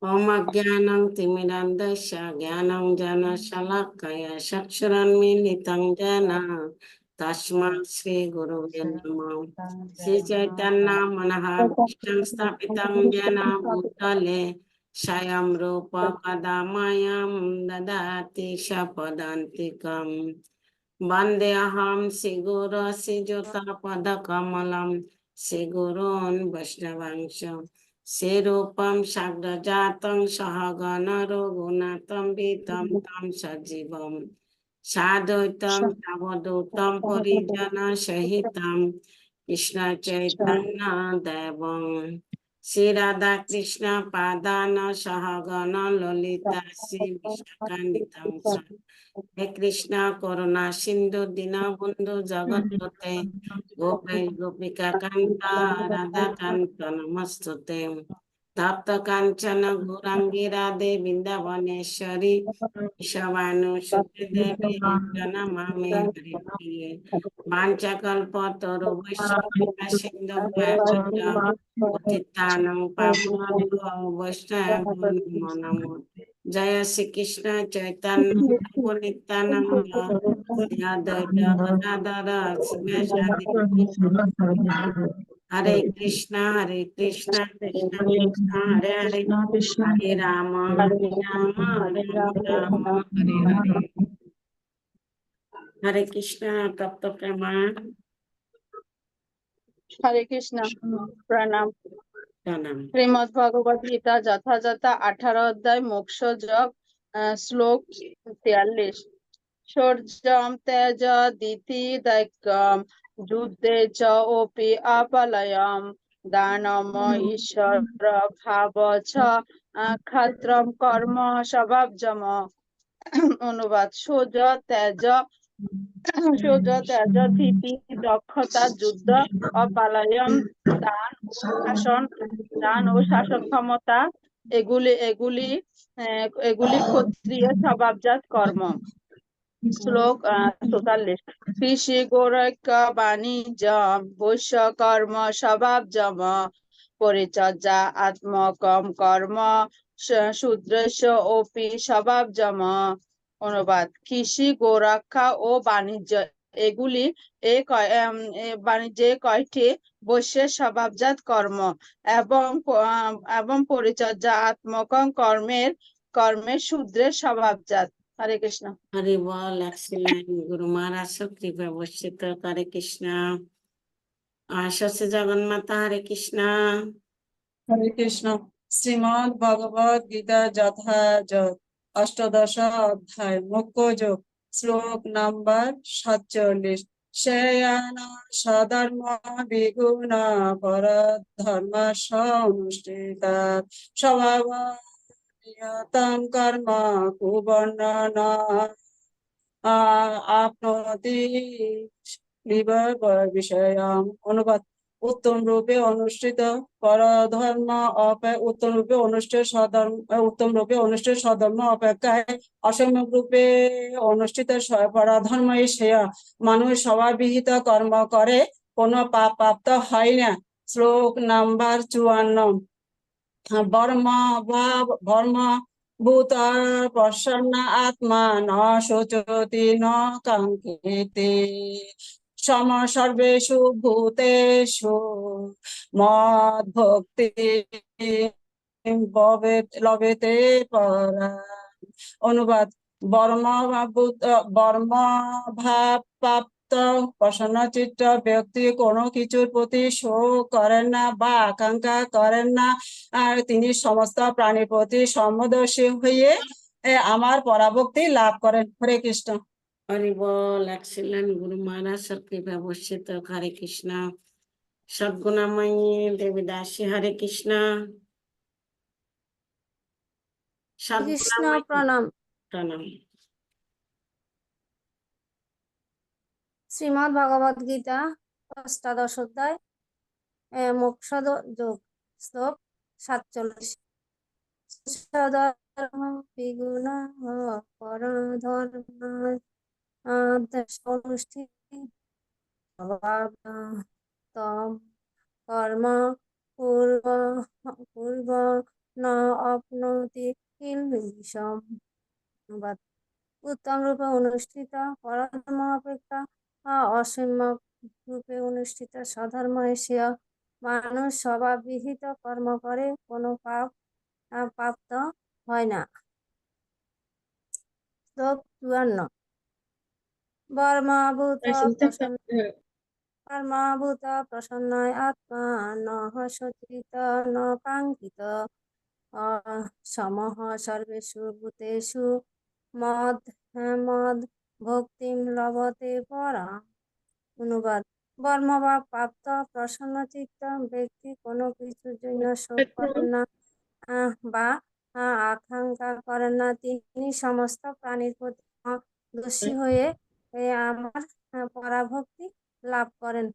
ओम अज्ञानं तिमिरान्धस्य ज्ञानं ज्ञानशलाकया चक्षुरुन्मीलितं येन तस्मै श्री गुरुवे नमः। श्री चैतन्य मनोभीष्टं स्थापितं येन भूतले स्वयं रूप कदा मह्यं ददाति स्वपदान्तिकम्। वन्देऽहं श्रीगुरो श्रीयुतपदकमलं श्रीगुरून् वैष्णवांश्च श्रीरूपं साग्रजातं सहगण रघुनाथं वितं तं सजीवं साद्वैतं सावधूतं परिजनसहितं कृष्ण चैतन्य देवं श्री राधा कृष्ण पादान सहगण ललिता श्री विशाखान्वितं हे कृष्ण करुणा सिंधु दीनबंधु जगत्पते गोपेश गोपिका कांता राधा कांत नमस्तुते तप्त कांचन गौरांगी राधे वृंदावनेश्वरी ईशावानुसुते देवी नमामि हरिप्रिये वाञ्छाकल्पतरु वैष्णव सिंधु पतितानं पावनेभ्यो वैष्णवेभ्यो नमो नमः। जय श्री कृष्ण चैतन्य प्रभु नित्यानंद श्री अद्वैत गदाधर शिवासादि हरे कृष्णा कृष्ण कृष्ण हरे हरे हरे राम हरे राम हरे हरे। हरे कृष्ण तप्त प्रेमा हरे कृष्ण प्रणाम। प्रणाम। श्रीमद् भगवद गीता যথাযথ 18 অধ্যায় মোক্ষ যোগ শ্লোক 43। শৌর্যম তেজ দিতি দৈক্যম যুদ্ধে চ ওপি অপলয়ম দানম ঈশ্বর ভাব ছ ক্ষত্রম কর্ম স্বভাবজম। অনুবাদ সূর্য তেজ ধীতি দক্ষতা যুদ্ধ অপালয়ম দান ও শাসন ক্ষমতা এগুলি এগুলি এগুলি ক্ষত্রিয় স্বভাবজাত কর্ম। শ্লোক 44। কৃষি গোরক্ষ বাণিজ্য বৈশ্য কর্ম স্বভাবজম পরিচর্যা আত্মকম কর্ম শূদ্রস্য অপি স্বভাবজম। অনুবাদ কৃষি গোরক্ষা ও বাণিজ্য এগুলি বাণিজ্যে কয়টি বৈশ্যের স্বভাবজাত কর্ম এবং পরিচর্যা আত্মকম কর্মের শূদ্রের স্বভাবজাত। हरे कृष्ण। हरि बोल। एक्सीलेंट गुरु महाराज सब कृपा वर्षित। हरे कृष्ण। आशा से जगन्माता हरे कृष्ण। हरे कृष्ण। श्रीमद् भगवद गीता যথাযথ অষ্টাদশ অধ্যায় মুখ্য যোগ শ্লোক নাম্বার 47। শ্রেয়ান সধর্ম বিগুণ পর ধর্ম সমষ্টিতা স্বভাব নিয়তং কর্ম কুবর্ণন আপনোতি বিষয়াম। অনুবাদ উত্তম রূপে অনুষ্ঠিত পরধর্ম উত্তম রূপে অনুষ্ঠিত স্বধর্ম অপেক্ষায় অসম্যক রূপে অনুষ্ঠিত পরধর্মই শ্রেয়। মানুষ স্বভাববিহিত কর্ম করে কোনো পাপ প্রাপ্ত হয় না। শ্লোক নাম্বার 54। বর্ম ভূত প্রসন্ন আত্মা ন শোচতি ন কাঙ্ক্ষেতে সর্বেষু ভূতেষু মদ ভক্তি লবেতে পরা। অনুবাদ বর্ম ভাব প্রাপ্ত প্রসন্ন চিত্ত ব্যক্তি কোনো কিছুর প্রতি শোক করেন না বা আকাঙ্ক্ষা করেন না, আর তিনি সমস্ত প্রাণীর প্রতি সমদর্শী হয়ে আমার পরাভক্তি লাভ করেন। হরে কৃষ্ণ। हरि बोल। एक्सीलेंट गुरु महाराज सब कृपा वर्षित। हरे कृष्ण। सद्गुणमयी देवीदासी हरे कृष्ण। कृष्ण प्रणाम। प्रणाम। শ্রীমদ্ ভগবদ গীতা অষ্টাদশ অধ্যায় মোক্ষ যোগ শ্লোক 47। সধর্ম বিগুণ পরধর্ম অনুষ্ঠিত কর্ম পূর্ব পূর্ব ন অপ্নতি কিলবিষম। অনুবাদ: উত্তম রূপে অনুষ্ঠিত পরধর্ম অপেক্ষা অসম্যক রূপে অনুষ্ঠিত স্বধর্ম এসিয়া মানুষ স্বভাব বিহিত কর্ম করে কোনো পাপ প্রাপ্ত হয় না। শ্লোক 54। বর্মাভূত প্রসন্ন কর্মাভূত প্রসন্নায় আত্মা নঃ সচিত ন কাঙ্ক্ষিত সমঃ সর্বেষু ভূতেষু মদ ভক্তিম লভতে পরা। অনুবাদ: বর্মভাব প্রাপ্ত প্রসন্নচিত্ত ব্যক্তি কোনো কিছুর জন্য শোক করেন না বা আকাঙ্ক্ষা করেন না। তিনি সমস্ত প্রাণীর প্রতি দোষী হয়ে আমার পরাভক্তি লাভ করেন।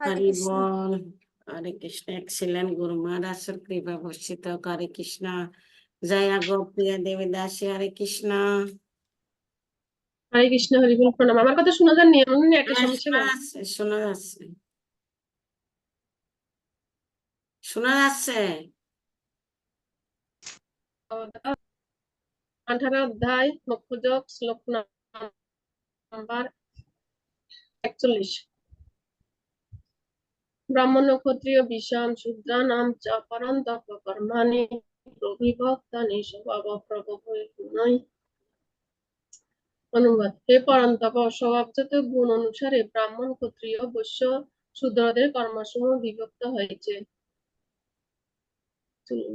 হরে হরি কৃষ্ণ। বল। হরে কৃষ্ণ। এক্সিলেন্ট গুরু মহারাজের কৃপা বর্ষিত। হরে কৃষ্ণ। জয়া গোপ্রিয়া দেবী দাসী। হরে কৃষ্ণ। হরে কৃষ্ণ, হরি বল, প্রণাম। আমার কথা শোনা যায়নি? এমন একটা হ্যাঁ, সমস্যা শোনা কেন? যাচ্ছে, শোনা যাচ্ছে, শোনা যাচ্ছে। 18 অধ্যায় মোক্ষযোগ, শ্লোক নাম্বার 41। ব্রাহ্মণ ক্ষত্রিয় বিষাম শূদ্রানাম চ পরন্তপ কর্মাণি প্রবিভক্তানি স্বভাব প্রবভূয়। অনুবাদ: হে পরন্তপ, স্বভাবজাত গুণ অনুসারে ব্রাহ্মণ, ক্ষত্রিয়, বৈশ্য, শূদ্রদের কর্মসমূহ বিভক্ত হয়েছে।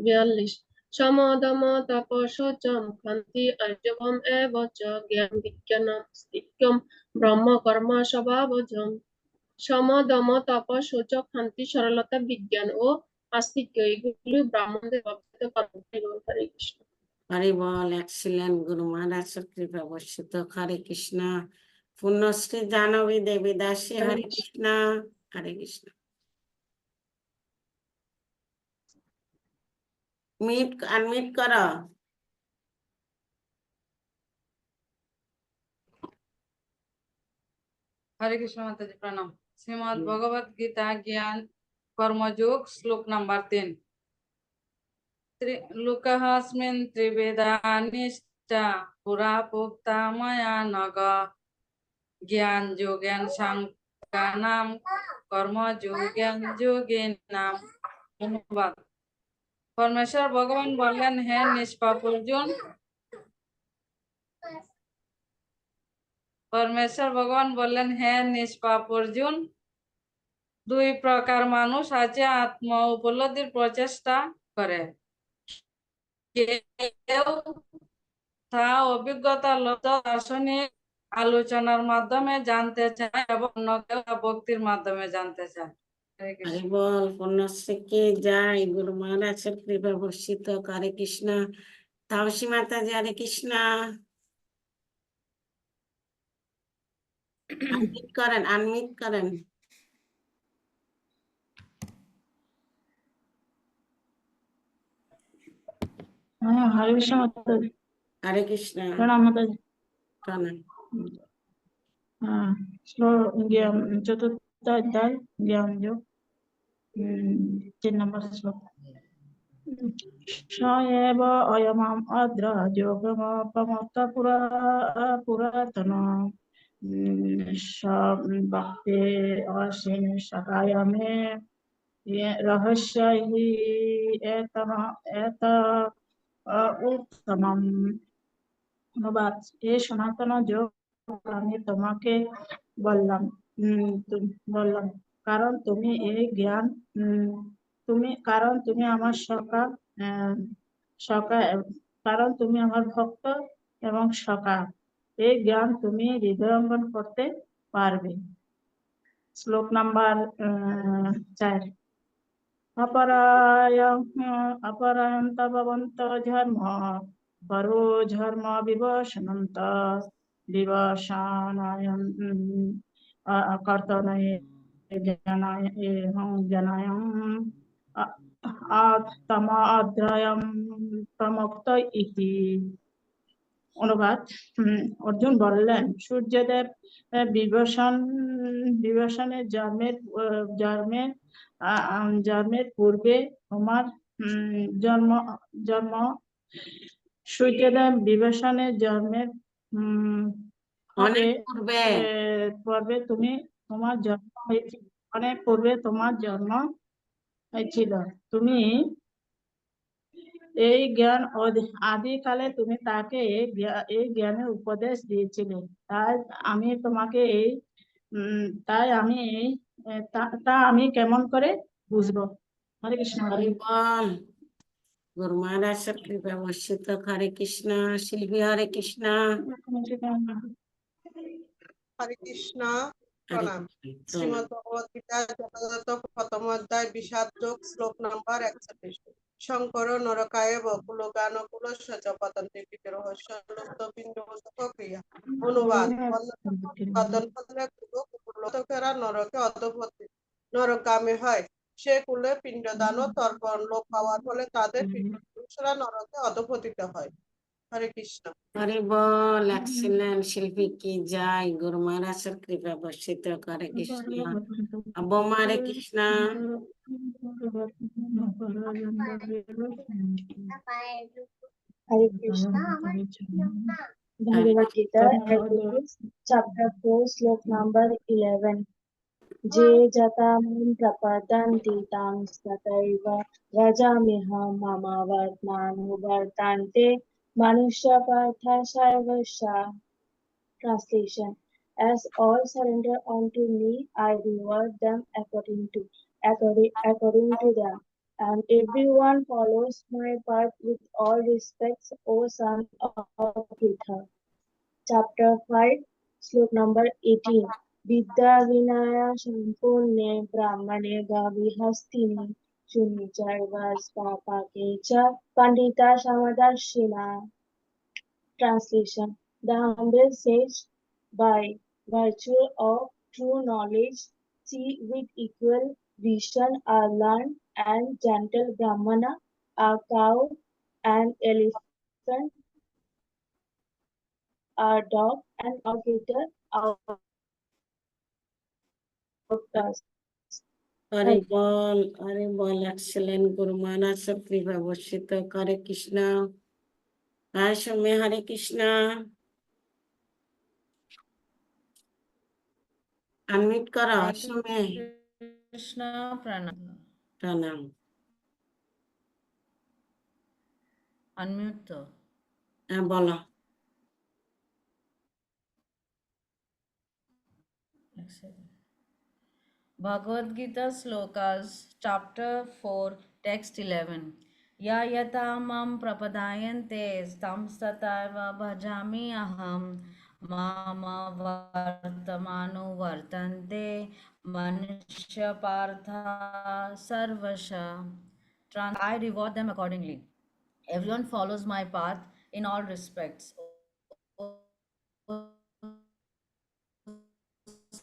42। সম দম তপ শৌচম ক্ষান্তি আর্জবম এব চ জ্ঞান বিজ্ঞানম আস্তিক্যম ব্রহ্ম কর্ম স্বভাবজম। সম দম তপ শৌচ ক্ষান্তি সরলতা বিজ্ঞান ও আস্তিক্য এগুলি ব্রাহ্মণদের স্বভাবজাত কর্ম। হরে কৃষ্ণ। হরি বল। এক্সিলেন্ট গুরু মহারাজের কৃপা বর্ষিত। হরে কৃষ্ণ। পুণ্যশ্রী জাহ্নবী দেবী দাসী। হরে কৃষ্ণ। হরে কৃষ্ণ। আনমিট করো। हरे कृष्ण माता जी प्रणाम। श्रीमद् भगवत गीता ज्ञान कर्मयोग श्लोक नंबर 3। लोकस्मिन् त्रिवेदा निष्ठा पुरा प्रोक्ता मया नघ ज्ञान योगेन सांख्यानां कर्म योगेन योगिनां। অনুবাদ: পরমেশ্বর ভগবান বললেন, হে নিষ্পাপ অর্জুন, পরমেশ্বর ভগবান বললেন, হে নিষ্পাপ অর্জুন, দুই প্রকার মানুষ আছে আত্ম উপলব্ধির প্রচেষ্টা করে। কেউ তা অভিজ্ঞতা লব্ধ দার্শনিক আলোচনার মাধ্যমে জানতে চায় এবং অন্য কেউ ভক্তির মাধ্যমে জানতে চায়। হরে কৃষ্ণ। হরি বল। পুণ্যশ্রী কি যায় গুরু মহারাজের কৃপা বর্ষিত। হরে কৃষ্ণ। তাপসী মাতাজি। হরে কৃষ্ণ। আনমিট করেন, আনমিট করেন। हरे कृष्ण माता जी हरे कृष्ण। प्रणाम माता जी। प्रणाम। चतुर्थ अध्याय ज्ञान योग 3 नंबर श्लोक। स एव अयमाम् अद्र योगमपमत्त पुरातन स भक्ते असिन सखाय मे रहस्य हि एत उत्तमम्। অনুবাদ: এ সনাতন যোগ আমি তোমাকে বললাম কারণ তুমি এই জ্ঞান কারণ তুমি আমার কারণ তুমি আমার ভক্ত এবং সখা। এই জ্ঞান তুমি হৃদয়ঙ্গম করতে পারবে। শ্লোক নাম্বার 4। अपरायन्त भवन्त धर्म परो धर्म विवशनन्त विवशानायं कर्तनाय जनायं आत्माद्रयं प्रमुक्त इति। অনুবাদ: অর্জুন বললেন, সূর্যদেব বিভীষণের জন্মের জন্মের পূর্বে তোমার জন্ম জন্ম সূর্যোদয় বিভীষণের জন্মের অনেক পূর্বে পূর্বে তোমার জন্ম হয়েছিল, অনেক পূর্বে তোমার জন্ম হয়েছিল। তুমি এই জ্ঞান আদিকালে তুমি তাকে এই জ্ঞানের উপদেশ দিয়েছিলে। আমি তোমাকে তাই আমি তা আমি কেমন করে বুঝবো? হরে কৃষ্ণ। হরি বল। গুরু মহারাজের কৃপা বর্ষিত। হরে কৃষ্ণ। শিল্পী হরে কৃষ্ণ। হরে কৃষ্ণ। হরে প্রণাম। কৃষ্ণ। শ্রীমদ্ ভগবদ গীতা যথাযথ প্রথম অধ্যায় বিষাদ যোগ শ্লোক নাম্বার 41। শঙ্কর নরকায় বকুলগানকুল সচ পতন্তে রহস্য লুপ্ত বিন্দু ক্রিয়া। অনুবাদ। উৎপাদন ফলে কুলোকেরা নরকে নরকগামী হয়। সে কুলে পিণ্ডদান ও তর্পণ লোপ পাওয়ার ফলে তাদের পিতৃপুরুষরা নরকে অধঃপতিত হয়। হরে কৃষ্ণ। হরি বল। এক্সিলেন্ট। শিল্পী কি যায়। গুরু মহারাজের কৃপা বর্ষিত। হরে কৃষ্ণ। বোমা হরে Krishna. Hare Krishna. Bhagavad Gita, chapter 4, slok number 11. Je jatam prapadanti tam sataiva rajamiham mama vartmanu vartante manusya partha sarvasya. Translation. As all surrender unto me, I reward them according to them. And everyone follows my path with all respects, O son of Pritha. Chapter 5, slok number 18. Vidya Vinaya Sampurne Brahmane Gavihastini Shunichaiva Papakecha Pandita Samadarshina. Translation. The humble sage, by virtue of true knowledge, see with equal vision a learned and gentle Brahmana, a cow, an elephant, a dog, and a gator outcast. Hari ball. Hari ball. Excellent. গুরু মহারাজের কৃপা বর্ষিত। হরে কৃষ্ণ। হ্যাঁ সৌম্য। হরে Krishna. Unmute করো সৌম্য। কৃষ্ণ। প্রণাম। প্রণাম। Unmute তো। হ্যাঁ বলো। Bhagavad Gita slokas, chapter 4, text 11. Ya yata mam prapadayante tam sataiva bhajami aham mama vartamanu vartante manushya partha sarvasha. I reward them accordingly. Everyone follows my path in all respects. O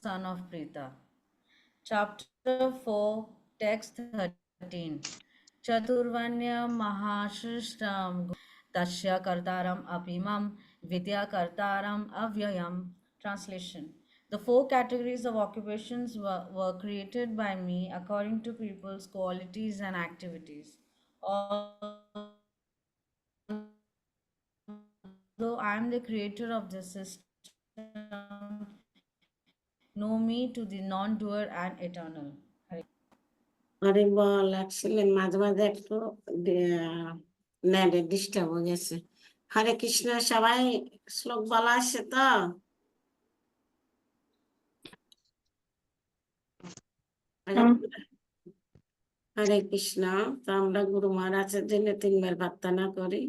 son of Pritha. Chapter 4, text 13. Chaturvanya Mahashishtam Tasya Kartaram Apimam Vidya Kartaram Avyayam. Translation. The 4 categories of occupations were created by me according to people's qualities and activities. Although I am the creator of this system, know me to the non-doer and eternal. Hari ball. Excellent. মাঝে মাঝে একটু নেটে disturb হয়ে গেছে। হরে কৃষ্ণ। সবাই শ্লোক বলা আছে তো? হরে কৃষ্ণ। তো আমরা গুরু মহারাজের জন্য 3 বার প্রার্থনা করি।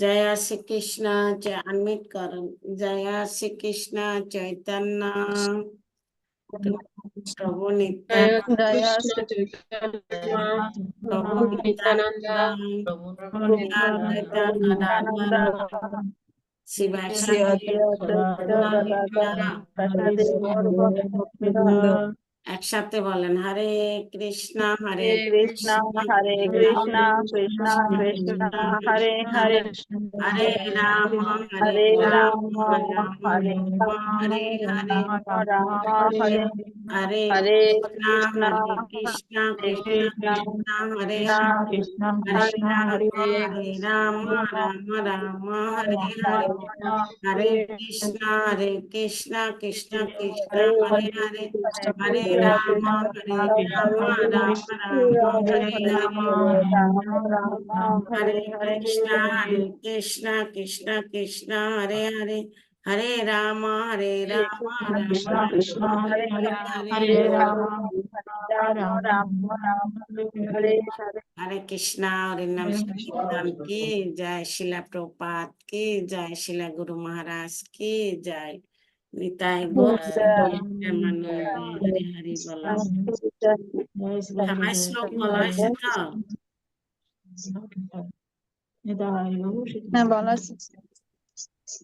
জয় শ্রীকৃষ্ণ। আনমিউট করুন। জয় শ্রীকৃষ্ণ চৈতন্য প্রভু নিত্যানন্দ প্রভু নিত্যানন্দ শিবাসাদি একসাথে বলেন। হরে কৃষ্ণ হরে কৃষ্ণ হরে কৃষ্ণ কৃষ্ণ কৃষ্ণ হরে হরে হরে রাম হরে রাম হরে হরে হরে রাম হরে Hare Hare Krishna, Krishna, Hare Krishna, Hare Krishna Krishna, Hare Krishna Hare, Krishna Hare Krishna Hare Rama, Rama Rama, Hare Hare, Hare Krishna, Krishna Krishna, Hare Hare, Hare Rama, Rama Rama, Hare Hare. Hare Krishna, Krishna Krishna, Hare Hare, Hare Rama, Rama Krishna Krishna Rama, Hare Hare Hare Hare. Hare Rama Rama Hare हरे कृष्णा और नम कीर्तन की जय, शिला प्रभुपाद की जय, शिला गुरु महाराज की जय, निताई गौर प्रेमानंद हरे हरे बोला। जय श्री সবাই শ্লোক বলা হয়েছে তো? নিতাই গৌর হ্যাঁ বলা